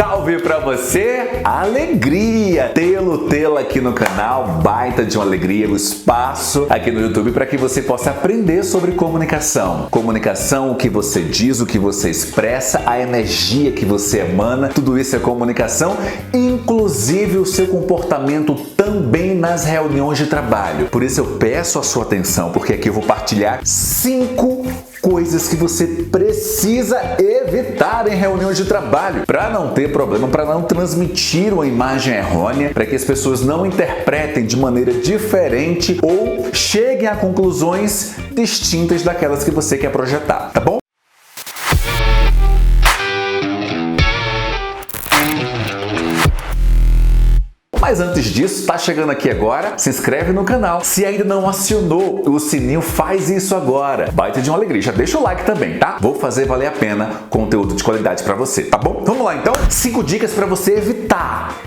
salve pra você! Alegria tê-la aqui no canal, baita de uma alegria, o espaço aqui no YouTube para que você possa aprender sobre comunicação. Comunicação, o que você diz, o que você expressa, a energia que você emana, tudo isso é comunicação, inclusive o seu comportamento também nas reuniões de trabalho. Por isso eu peço a sua atenção, porque aqui eu vou partilhar 5 coisas que você precisa evitar em reuniões de trabalho para não ter problema, para não transmitir uma imagem errônea, para que as pessoas não interpretem de maneira diferente ou cheguem a conclusões distintas daquelas que você quer projetar, tá bom? Mas antes disso, tá chegando aqui agora, se inscreve no canal. Se ainda não acionou o sininho, faz isso agora. Baita de uma alegria. Já deixa o like também, tá? Vou fazer valer a pena conteúdo de qualidade pra você, tá bom? Vamos lá então? 5 dicas pra você evitar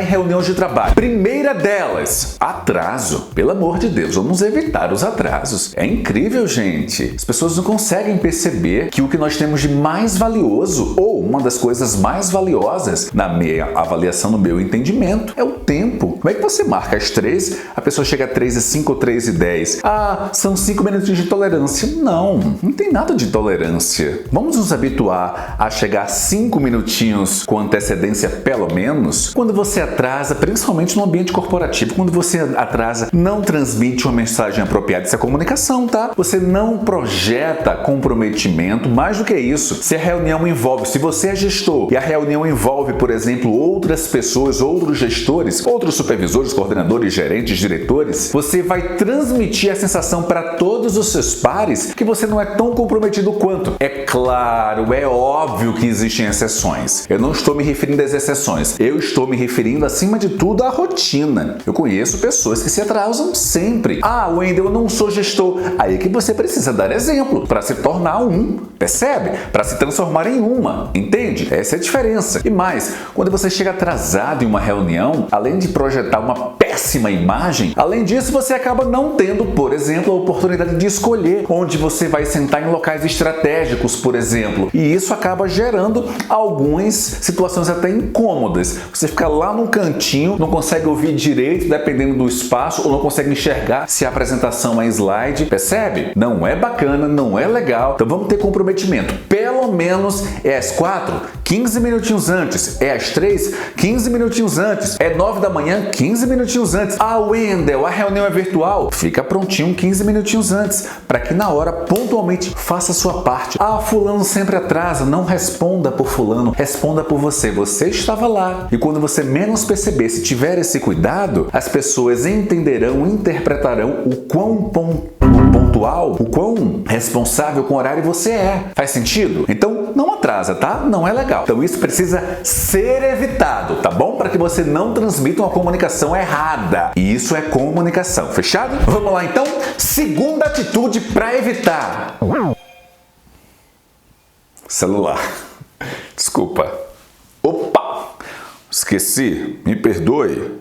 em reuniões de trabalho. Primeira delas, atraso. Pelo amor de Deus, vamos evitar os atrasos. É incrível, gente. As pessoas não conseguem perceber que o que nós temos de mais valioso, ou uma das coisas mais valiosas, na minha avaliação, no meu entendimento, é o tempo. Como é que você marca às 3, a pessoa chega a 3:05 ou 3:10? Ah, são 5 minutos de tolerância. Não tem nada de tolerância. Vamos nos habituar a chegar 5 minutinhos com antecedência, pelo menos. Quando você atrasa, principalmente no ambiente corporativo, quando você atrasa, não transmite uma mensagem apropriada. Isso é comunicação, tá? Você não projeta comprometimento. Mais do que isso, se a reunião envolve, se você é gestor e a reunião envolve, por exemplo, outras pessoas, outros gestores, outros supervisores, coordenadores, gerentes, diretores, você vai transmitir a sensação para todos os seus pares que você não é tão comprometido quanto. É claro, é óbvio que existem exceções. Eu não estou me referindo às exceções. Eu estou me referindo, acima de tudo, à rotina. Eu conheço pessoas que se atrasam sempre. Ah, Wendel, eu não sou gestor. Aí é que você precisa dar exemplo para se tornar um. Percebe? Para se transformar em uma. Entende? Essa é a diferença. E mais, quando você chega atrasado em uma reunião, além de projetar uma péssima imagem, além disso você acaba não tendo, por exemplo, a oportunidade de escolher onde você vai sentar em locais estratégicos, por exemplo. E isso acaba gerando algumas situações até incômodas. Você fica lá no cantinho, não consegue ouvir direito, dependendo do espaço, ou não consegue enxergar se a apresentação é slide. Percebe? Não é bacana, não é legal. Então vamos ter comprometimento. Pelo menos é às 4, 15 minutinhos antes. É às 3, 15 minutinhos antes. É 9 da manhã, 15 minutinhos antes. Ah, Wendel, a reunião é virtual? Fica prontinho 15 minutinhos antes, para que na hora, pontualmente, faça a sua parte. Ah, fulano sempre atrasa. Não responda por fulano, responda por você. Você estava lá. E quando você menos perceber, se tiver esse cuidado, as pessoas entenderão, interpretarão o quão pontual, o quão responsável com o horário você é. Faz sentido? Então, não atrasa, tá? Não é legal. Então, isso precisa ser evitado, tá bom? Para que você não transmita uma comunicação errada. E isso é comunicação. Fechado? Vamos lá, então? Segunda atitude para evitar. Celular. Desculpa. Opa! Esqueci. Me perdoe.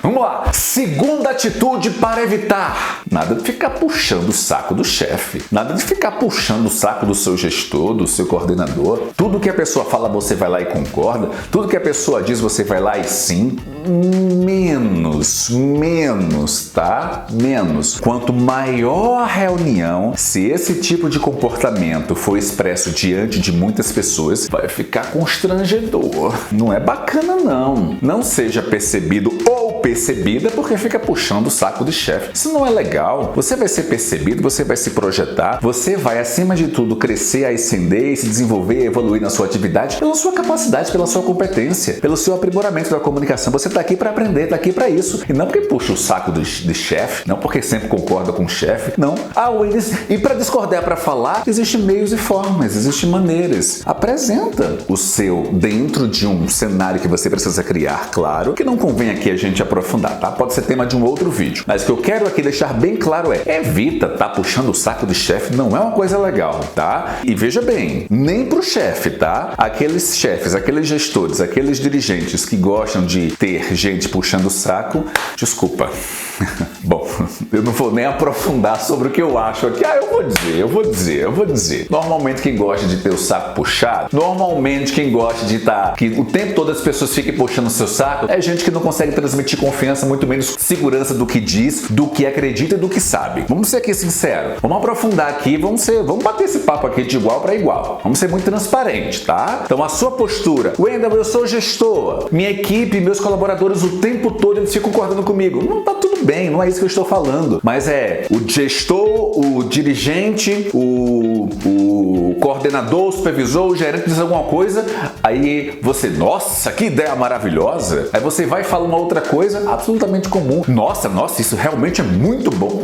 Vamos lá! Segunda atitude para evitar. Nada de ficar puxando o saco do chefe. Nada de ficar puxando o saco do seu gestor, do seu coordenador. Tudo que a pessoa fala, você vai lá e concorda. Tudo que a pessoa diz, você vai lá e sim. Menos, tá? Menos. Quanto maior a reunião, se esse tipo de comportamento for expresso diante de muitas pessoas, vai ficar constrangedor. Não é bacana, não. Não seja percebido ou percebida porque fica puxando o saco do chefe. Isso não é legal. Você vai ser percebido, você vai se projetar, você vai, acima de tudo, crescer, ascender, se desenvolver, evoluir na sua atividade pela sua capacidade, pela sua competência, pelo seu aprimoramento da comunicação. Você está aqui para aprender, está aqui para isso. E não porque puxa o saco do chefe, não porque sempre concorda com o chefe, não. E para discordar, para falar, existem meios e formas, existem maneiras. Apresenta o seu dentro de um cenário que você precisa criar. Claro que não convém aqui a gente aproveitar aprofundar, tá? Pode ser tema de um outro vídeo. Mas o que eu quero aqui deixar bem claro é: evita tá puxando o saco do chefe, não é uma coisa legal, tá? E veja bem, nem pro chefe, tá? Aqueles chefes, aqueles gestores, aqueles dirigentes que gostam de ter gente puxando o saco, desculpa. Bom, eu não vou nem aprofundar sobre o que eu acho aqui. Eu vou dizer. Normalmente quem gosta de ter o saco puxado, normalmente quem gosta de que o tempo todo as pessoas fiquem puxando o seu saco, é gente que não consegue transmitir confiança, muito menos segurança do que diz, do que acredita e do que sabe. Vamos ser aqui sinceros. Vamos aprofundar aqui, vamos bater esse papo aqui de igual para igual. Vamos ser muito transparentes, tá? Então a sua postura: Wendel, eu sou gestor, minha equipe, meus colaboradores o tempo todo eles ficam concordando comigo. Não tá tudo bem, não é isso que eu estou falando. Mas é o gestor, o dirigente, o coordenador, o supervisor, o gerente diz alguma coisa, aí você, nossa, que ideia maravilhosa. Aí você vai falar uma outra coisa absolutamente comum. Nossa, isso realmente é muito bom.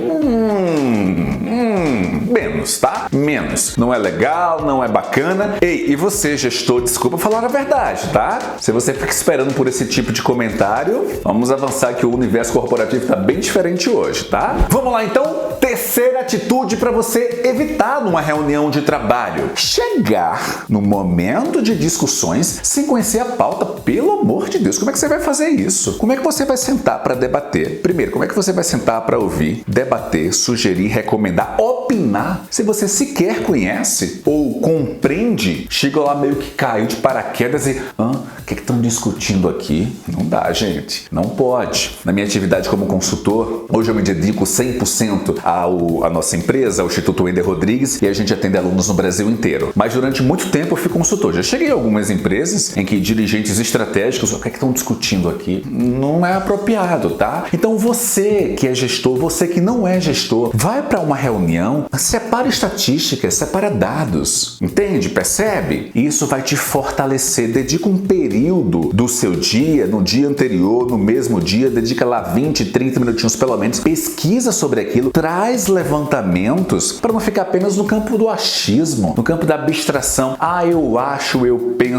Menos, tá? Menos. Não é legal, não é bacana. Ei, e você, gestor, desculpa falar a verdade, tá? Se você fica esperando por esse tipo de comentário, vamos avançar que o universo corporativo tá bem diferente hoje, tá? Vamos lá então. Terceira atitude para você evitar numa reunião de trabalho: chegar no momento de discussões sem conhecer a pauta. Pelo amor de Deus, como é que você vai fazer isso? Como é que você vai sentar para debater? Primeiro, como é que você vai sentar para ouvir, debater, sugerir, recomendar, opinar, se você sequer conhece ou compreende? Chega lá meio que caiu de paraquedas e o que estão discutindo aqui? Não dá, gente. Não pode. Na minha atividade como consultor, hoje eu me dedico 100% à nossa empresa, ao Instituto Wendel Rodrigues, e a gente atende alunos no Brasil inteiro. Mas durante muito tempo eu fui consultor. Já cheguei a algumas empresas em que dirigentes estratégicos, o que estão discutindo aqui? Não é apropriado, tá? Então você que é gestor, você que não é gestor, vai para uma reunião, separa estatísticas, separa dados. Entende? Percebe? Isso vai te fortalecer. Dedica um período do seu dia, no dia anterior, no mesmo dia, dedica lá 20, 30 minutinhos pelo menos, pesquisa sobre aquilo, traz levantamentos para não ficar apenas no campo do achismo, no campo da abstração. Eu acho, eu penso,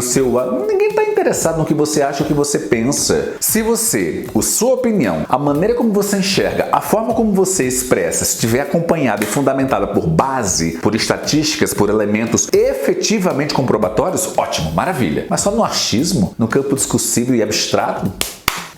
Ninguém está interessado no que você acha ou o que você pensa. Se você, a sua opinião, a maneira como você enxerga, a forma como você expressa, estiver acompanhada e fundamentada por base, por estatísticas, por elementos efetivamente comprobatórios, ótimo, maravilha. Mas só no achismo, no campo discursivo e abstrato?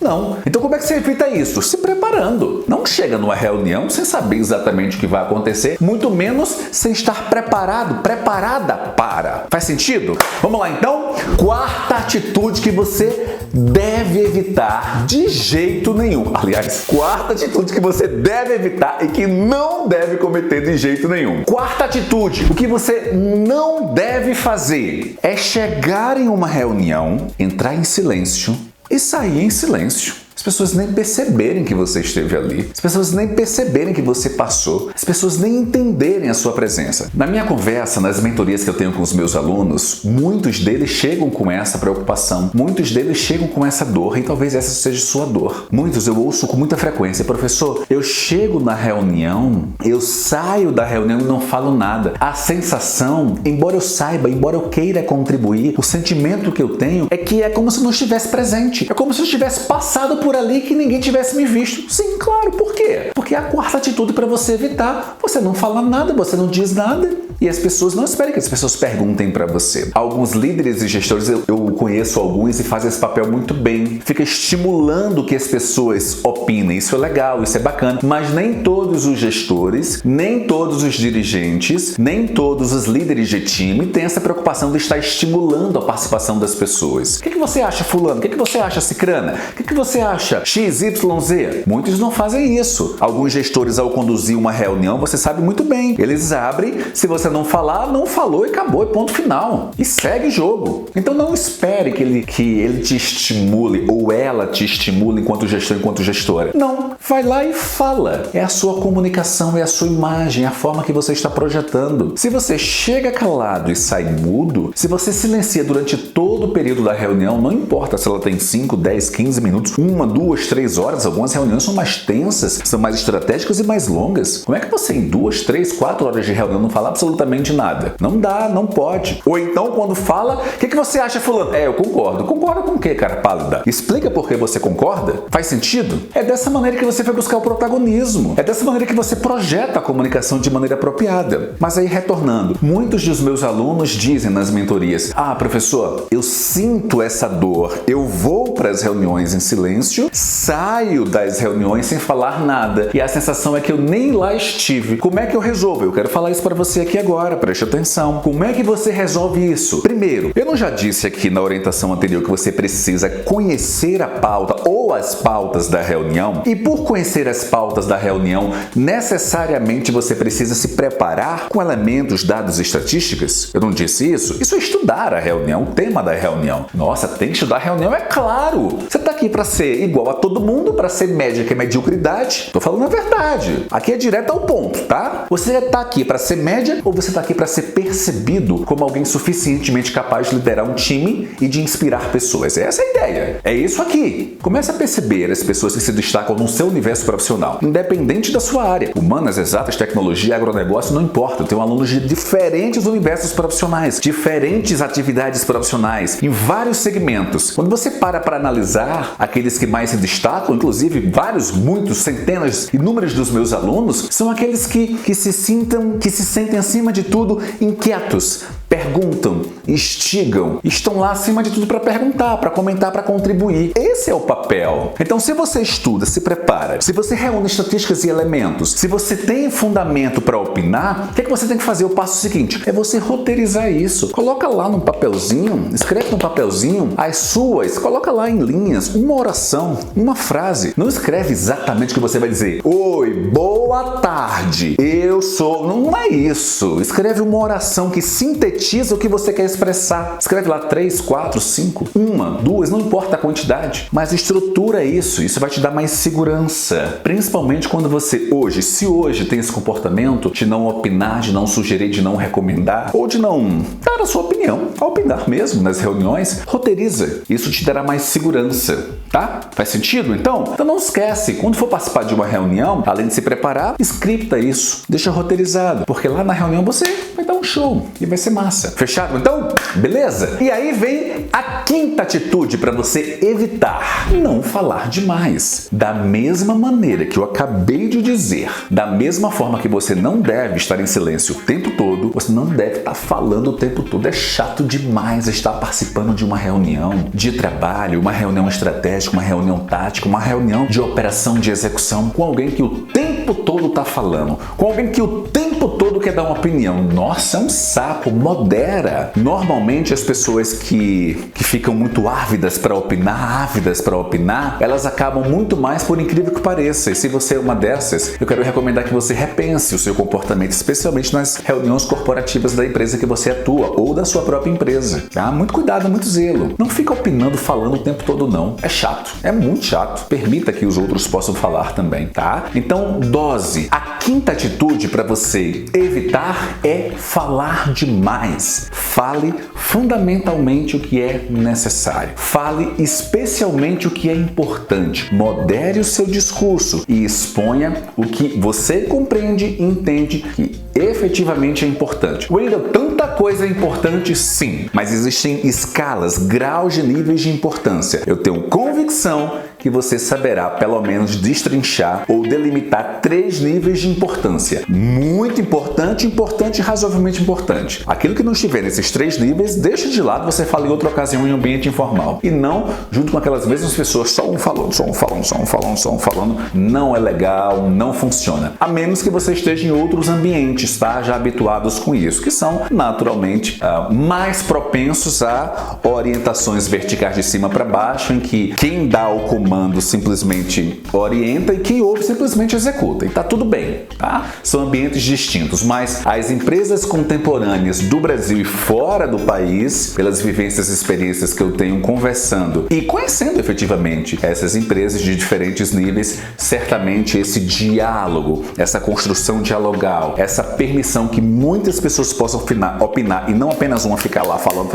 Não. Então como é que você evita isso? Se preparando. Não chega numa reunião sem saber exatamente o que vai acontecer, muito menos sem estar preparada para. Faz sentido? Vamos lá então? Quarta atitude que você deve evitar de jeito nenhum. Aliás, quarta atitude que você deve evitar e que não deve cometer de jeito nenhum. Quarta atitude, o que você não deve fazer é chegar em uma reunião, entrar em silêncio e sair em silêncio. As pessoas nem perceberem que você esteve ali. As pessoas nem perceberem que você passou. As pessoas nem entenderem a sua presença. Na minha conversa, nas mentorias que eu tenho com os meus alunos, muitos deles chegam com essa preocupação. Muitos deles chegam com essa dor e talvez essa seja sua dor. Muitos eu ouço com muita frequência: professor, eu chego na reunião, eu saio da reunião e não falo nada. A sensação, embora eu saiba, embora eu queira contribuir, o sentimento que eu tenho é que é como se eu não estivesse presente. É como se eu tivesse passado por ali que ninguém tivesse me visto. Sim, claro. Por quê? Porque é a quarta atitude para você evitar. Você não fala nada, você não diz nada. E as pessoas não esperam que as pessoas perguntem para você. Alguns líderes e gestores, eu conheço alguns e fazem esse papel muito bem. Fica estimulando que as pessoas opinem. Isso é legal, isso é bacana. Mas nem todos os gestores, nem todos os dirigentes, nem todos os líderes de time têm essa preocupação de estar estimulando a participação das pessoas. O que você acha, fulano? O que você acha, cicrana? O que você acha, XYZ? Muitos não fazem isso. Alguns gestores, ao conduzir uma reunião, você sabe muito bem, eles abrem, se você não falar, não falou e acabou, e ponto final. E segue o jogo. Então não espere que ele te estimule ou ela te estimule enquanto gestor, enquanto gestora. Não, vai lá e fala. É a sua comunicação, é a sua imagem, é a forma que você está projetando. Se você chega calado e sai mudo, se você silencia durante todo o período da reunião, não importa se ela tem 5, 10, 15 minutos, 1 1, 2, 3 horas. Algumas reuniões são mais tensas, são mais estratégicas e mais longas. Como é que você em 2, 3, 4 horas de reunião não fala absolutamente nada? Não dá, não pode. Ou então quando fala, o que você acha, fulano? Eu concordo. Concorda com o quê, cara pálida? Explica por que você concorda? Faz sentido? É dessa maneira que você vai buscar o protagonismo. É dessa maneira que você projeta a comunicação de maneira apropriada. Mas aí, retornando, muitos dos meus alunos dizem nas mentorias: professor, eu sinto essa dor, eu vou para as reuniões em silêncio, saio das reuniões sem falar nada e a sensação é que eu nem lá estive. Como é que eu resolvo? Eu quero falar isso para você aqui agora, preste atenção. Como é que você resolve isso? Primeiro, eu não já disse aqui na orientação anterior que você precisa conhecer a pauta ou as pautas da reunião? E por conhecer as pautas da reunião, necessariamente você precisa se preparar com elementos, dados e estatísticas? Eu não disse isso? Isso é estudar a reunião, o tema da reunião. Nossa, tem que estudar a reunião? É claro! Você está aqui para ser igual a todo mundo, para ser média, que é mediocridade? Tô falando a verdade. Aqui é direto ao ponto, tá? Você está aqui para ser média ou você está aqui para ser percebido como alguém suficientemente capaz de liderar um time e de inspirar pessoas? Essa é a ideia. É isso aqui. Comece a perceber as pessoas que se destacam no seu universo profissional, independente da sua área. Humanas, exatas, tecnologia, agronegócio, não importa. Eu tenho alunos de diferentes universos profissionais, diferentes atividades profissionais, em vários segmentos. Quando você para analisar aqueles que mais se destacam, inclusive vários, muitos, centenas, inúmeros dos meus alunos, são aqueles que se sentem acima de tudo inquietos, perguntam, instigam, estão lá acima de tudo para perguntar, para comentar, para contribuir. Esse é o papel. Então, se você estuda, se prepara, se você reúne estatísticas e elementos, se você tem fundamento para opinar, o que você tem que fazer? O passo seguinte é você roteirizar isso. Coloca lá num papelzinho, escreve num papelzinho as suas, coloca lá em linhas, uma oração, uma frase. Não escreve exatamente o que você vai dizer. Oi, boa tarde, eu sou... Não é isso. Escreve uma oração que sintetiza o que você quer expressar. Escreve lá 3, 4, 5, 1, 2, não importa a quantidade, mas estrutura isso. Isso vai te dar mais segurança. Principalmente quando você se hoje tem esse comportamento de não opinar, de não sugerir, de não recomendar, ou de não dar a sua opinião, a opinar mesmo nas reuniões, roteiriza. Isso te dará mais segurança, tá? Faz sentido? Então não esquece, quando for participar de uma reunião, além de se preparar, scripta isso, deixa roteirizado, porque lá na reunião você vai dar um show e vai ser massa. Fechado? Então, beleza? E aí vem a quinta atitude para você evitar: não falar demais. Da mesma maneira que eu acabei de dizer, da mesma forma que você não deve estar em silêncio o tempo todo, você não deve estar falando o tempo todo. É chato demais estar participando de uma reunião de trabalho, uma reunião estratégica, uma reunião tática, uma reunião de operação, de execução, com alguém que o tempo todo está falando, com alguém que o tempo todo quer dar uma opinião. Nossa, é um saco. Modera. Normalmente as pessoas que ficam muito ávidas para opinar, elas acabam muito mais, por incrível que pareça. E se você é uma dessas, eu quero recomendar que você repense o seu comportamento, especialmente nas reuniões corporativas da empresa que você atua ou da sua própria empresa. Tá? Muito cuidado, muito zelo. Não fica opinando, falando o tempo todo, não. É chato. É muito chato. Permita que os outros possam falar também, tá? Então, dose. A quinta atitude para você evitar é falar demais. Fale fundamentalmente o que é necessário. Fale especialmente o que é importante. Modere o seu discurso e exponha o que você compreende e entende que efetivamente é importante. Wendel, tanta coisa é importante, sim, mas existem escalas, graus de níveis de importância. Eu tenho convicção que você saberá pelo menos destrinchar ou delimitar 3 níveis de importância. Muito importante, importante e razoavelmente importante. Aquilo que não estiver nesses 3 níveis, deixa de lado, você fala em outra ocasião em ambiente informal. E não junto com aquelas mesmas pessoas, só um falando. Não é legal, não funciona. A menos que você esteja em outros ambientes, tá? Já habituados com isso, que são naturalmente mais propensos a orientações verticais de cima para baixo, em que quem dá o comando simplesmente orienta e quem ouve simplesmente executa. E tá tudo bem, tá? São ambientes distintos, mas as empresas contemporâneas do Brasil e fora do país, pelas vivências e experiências que eu tenho conversando e conhecendo efetivamente essas empresas de diferentes níveis, certamente esse diálogo, essa construção dialogal, essa permissão que muitas pessoas possam opinar e não apenas uma ficar lá falando,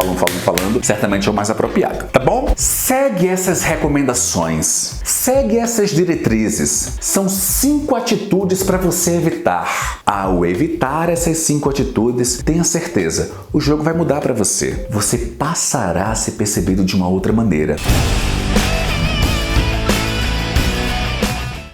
certamente é o mais apropriado, tá bom? Segue essas recomendações. mais. Segue essas diretrizes. São 5 atitudes para você evitar. Ao evitar essas 5 atitudes, tenha certeza, o jogo vai mudar para você. Você passará a ser percebido de uma outra maneira.